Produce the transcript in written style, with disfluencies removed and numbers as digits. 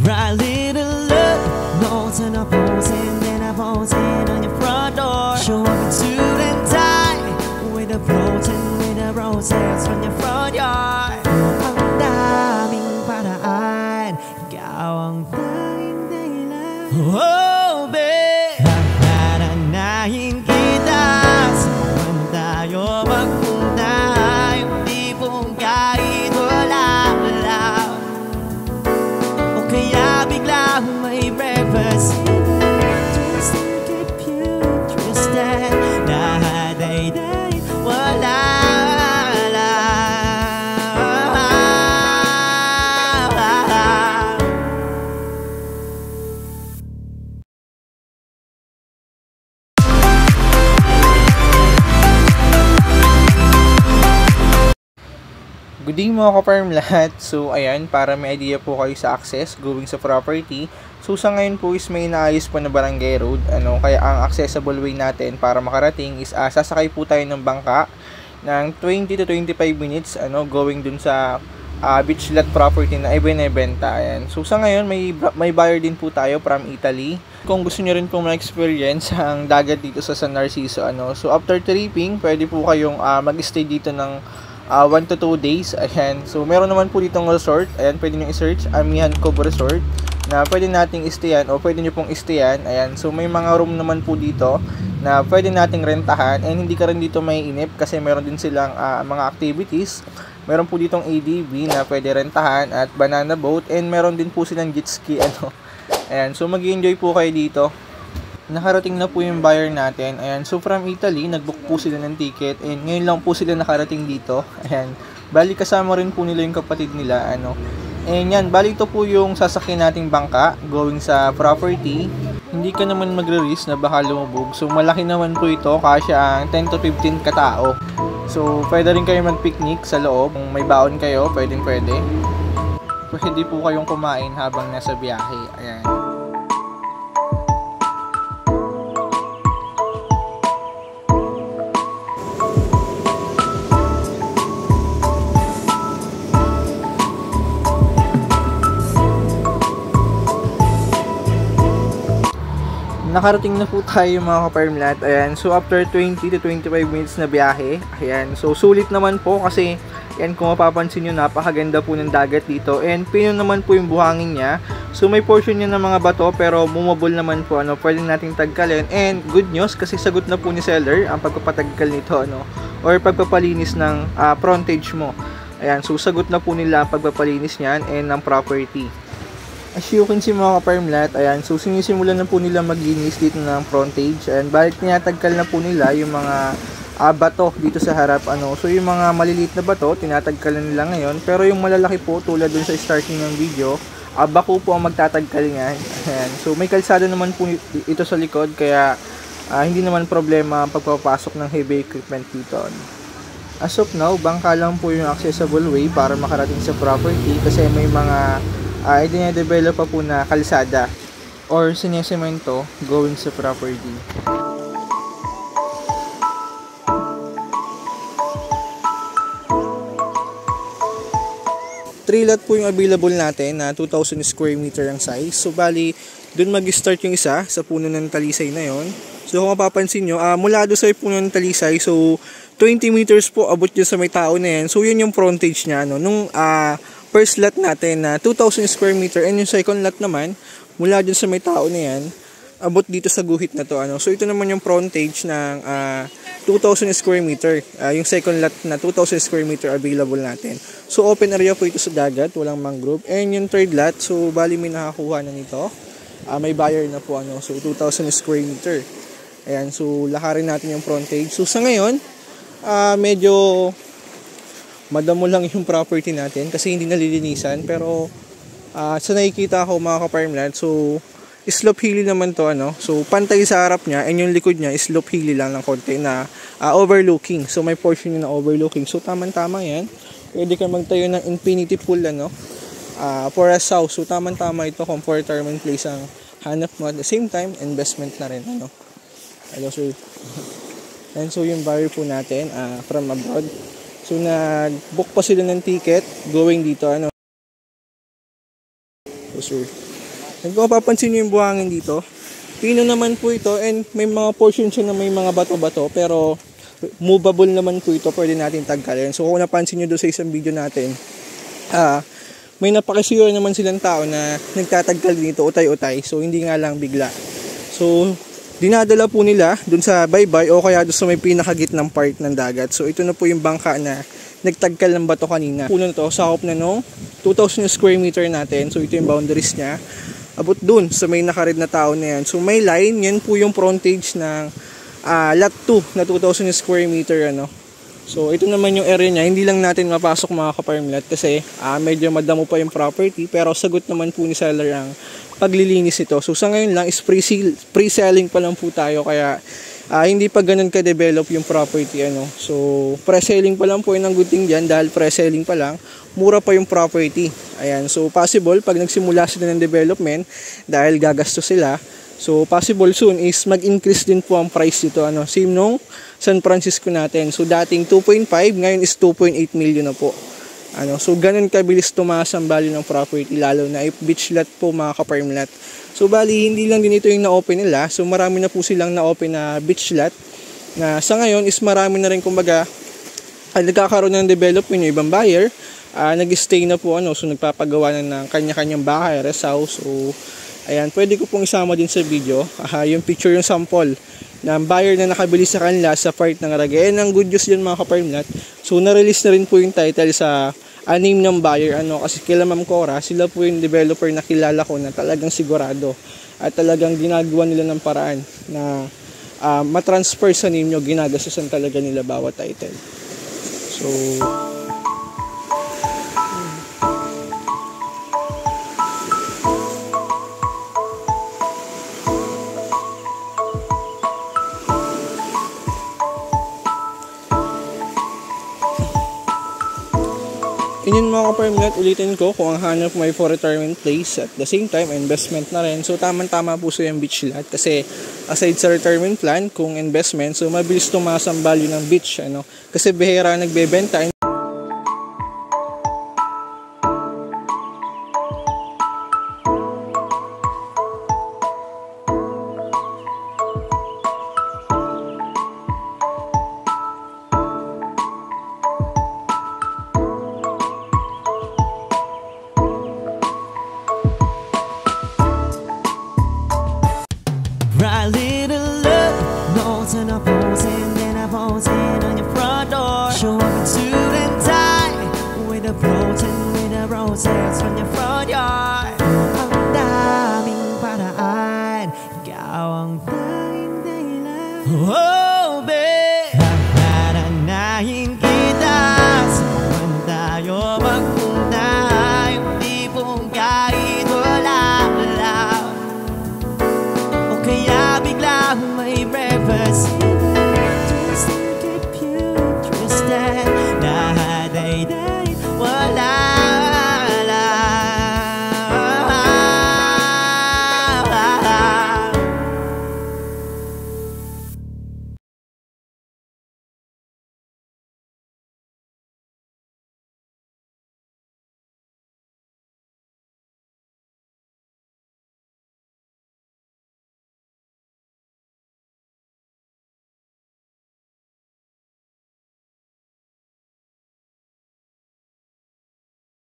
Right, little love, notes and a posing, then a posing on your front door. Show up in suit and tie, with a floating, with a roses from your front yard. Ang daming paraan, ikaw ang tanging dahilan. Oh, babe, nakananahin kita, saan tayo magpunta? Yung tipong kahit wala, o kaya biglang may breakfast. Just to keep you interested, lahat ay wala. Good day mga ka-farm lahat. So ayan, para may idea po kayo sa access going sa property. So sa ngayon po is may inaayos po na barangay road. Kaya ang accessible way natin para makarating is sasakay po tayo ng bangka ng 20 to 25 minutes going dun sa beach lot property na ibinebenta. Ayan. So sa ngayon may buyer din po tayo from Italy. Kung gusto niyo rin pong ma-experience ang dagat dito sa San Narciso, so after tripping, pwede po kayong mag-stay dito ng 1 to 2 days. Ayan. So meron naman po ditong resort. Ayan, pwede nyo i-search Amihan Cove Resort na pwede nating istayan o pwede nyo pong istayan. Ayan. So may mga room naman po dito na pwede nating rentahan, and hindi ka rin dito may inip kasi meron din silang mga activities. Meron po ditong ADV na pwede rentahan at banana boat, and meron din po silang jet ski. Ayan. So mag-enjoy po kayo dito. Nakarating na po yung buyer natin. Ayan, so from Italy, nag-book po sila ng ticket, and ngayon lang po sila nakarating dito. Ayan, bali kasama rin po nila yung kapatid nila, and yan, bali ito po yung sasakyan nating bangka going sa property. Hindi ka naman magre-risk na baka lumubog. So malaki naman po ito, kasya ang 10 to 15 katao. So pwede rin kayo mag-picnic sa loob. Kung may baon kayo, pwede. Pwede po kayong kumain habang nasa biyahe. Ayan. Nakarating na po tayo mga ka-farmlat. Ayan, so after 20 to 25 minutes na biyahe, ayan, so sulit naman po kasi yan, kung mapapansin nyo, napakaganda po ng dagat dito, and pino naman po yung buhangin niya. So may portion niya ng mga bato pero bumabol naman po, pwede nating tagkalin, and good news kasi sagot na po ni seller ang pagpapatagkal nito, or pagpapalinis ng frontage mo. Ayan, so sagot na po nila ang pagpapalinis niyan and ng property. As you can see mga ka-farmlat, ayan, so sinisimulan na po nila maglinis dito ng frontage, and balik tinatagkal na po nila yung mga bato dito sa harap. So yung mga maliliit na bato, tinatagkal na nila ngayon, pero yung malalaki po, tulad dun sa starting ng video, bako po ang magtatagkal niyan. Ayan, so may kalsada naman po ito sa likod, kaya hindi naman problema ang pagpapasok ng heavy equipment dito. As of now, bangka lang po yung accessible way para makarating sa property, kasi may mga i-develop pa po na kalsada or sinesemento going sa property. 3 lot po yung available natin na 2,000 square meter ang size. So bali, dun mag-start yung isa sa puno ng talisay na yon. So kung mapapansin nyo, mula doon sa puno ng talisay, so 20 meters po abot dyan sa may tao na yan. So yun yung frontage niya, nung first lot natin na 2,000 square meter, and yung second lot naman mula dyan sa may tao na yan abot dito sa guhit na to. So ito naman yung frontage ng 2,000 square meter, yung second lot na 2,000 square meter available natin. So open area po ito sa dagat, walang mangrove. And yung third lot, so bali may nakakuha na nito, may buyer na po, so 2,000 square meter. Ayan, so lakarin natin yung frontage. So sa ngayon, medyo madamo lang yung property natin kasi hindi nalilinisan, pero sa nakikita ko mga ka-farmland, so slope hilly naman to, so pantay sa harap niya, and yung likod niya slope hilly lang ng konti na overlooking. So may portion na overlooking, so tamang-tama yan. Pwede ka magtayo ng infinity pool for a house. So tamang-tama ito kung for retirement place ang hanap mo, at the same time investment na rin. Hello sir. And so yung buyer po natin from abroad, so nag-book pa sila ng ticket going dito, So sir, Kung mapapansin nyo yung buhangin dito, pino naman po ito and may mga portion siya na may mga bato-bato pero movable naman po ito, pwede natin tanggalin. So kung napansin nyo doon sa isang video natin, may napakasure naman silang tao na nagtatagkal dito, utay-utay. So hindi nga lang bigla. So dinadala po nila doon sa baybay o kaya doon sa may pinakagitnang part ng dagat. So ito na po yung bangka na nagtagkal ng bato kanina. Puno na to, sakop na nung 2,000 square meter natin. So ito yung boundaries niya. Abot dun sa may nakared na tao na yan. So may line, yan po yung frontage ng lot 2 na 2,000 square meter. So ito naman yung area niya. Hindi lang natin mapasok mga ka-farm lot kasi medyo madamo pa yung property. Pero sagot naman po ni seller ang paglilinis ito. So sa ngayon lang is pre-selling pa lang po tayo kaya hindi pa ganun ka-develop yung property. So pre-selling pa lang po yun ang good thing dyan dahil pre-selling pa lang, mura pa yung property. Ayan, so possible pag nagsimula sila ng development dahil gagastos sila, so possible soon is mag-increase din po ang price dito. Same nung San Francisco natin. So dating 2.5, ngayon is 2.8 million na po. So ganun kabilis tumaas ang value ng property lalo na if beach lot po mga ka-farm lot. So bali hindi lang din ito yung na-open nila. So marami na po silang na-open na beach lot na sa ngayon is marami na rin kumbaga nagkakaroon ng development yung ibang buyer. Nag-stay na po so nagpapagawa na ng kanya-kanyang bahay, rest house. So ayan, pwede ko pong isama din sa video yung picture, yung sample ng buyer na nakabili sa kanila sa part ng Aragay. And ang good news yun mga ka-farm lot. So na-release na rin po yung title sa name ng buyer kasi kila Ma'am Cora, sila po yung developer na kilala ko na talagang sigurado at talagang ginagawa nila ng paraan na matransfer sa name nyo, ginagastusan talaga nila bawat title. So yun mga ka-farm lot, ulitin ko kung ang hanap mo ay for retirement place at the same time investment na rin. So tamang-tama po sa yung beach lot kasi aside sa retirement plan, kung investment, so mabilis tumaas ang value ng beach. Kasi bihira nagbebenta.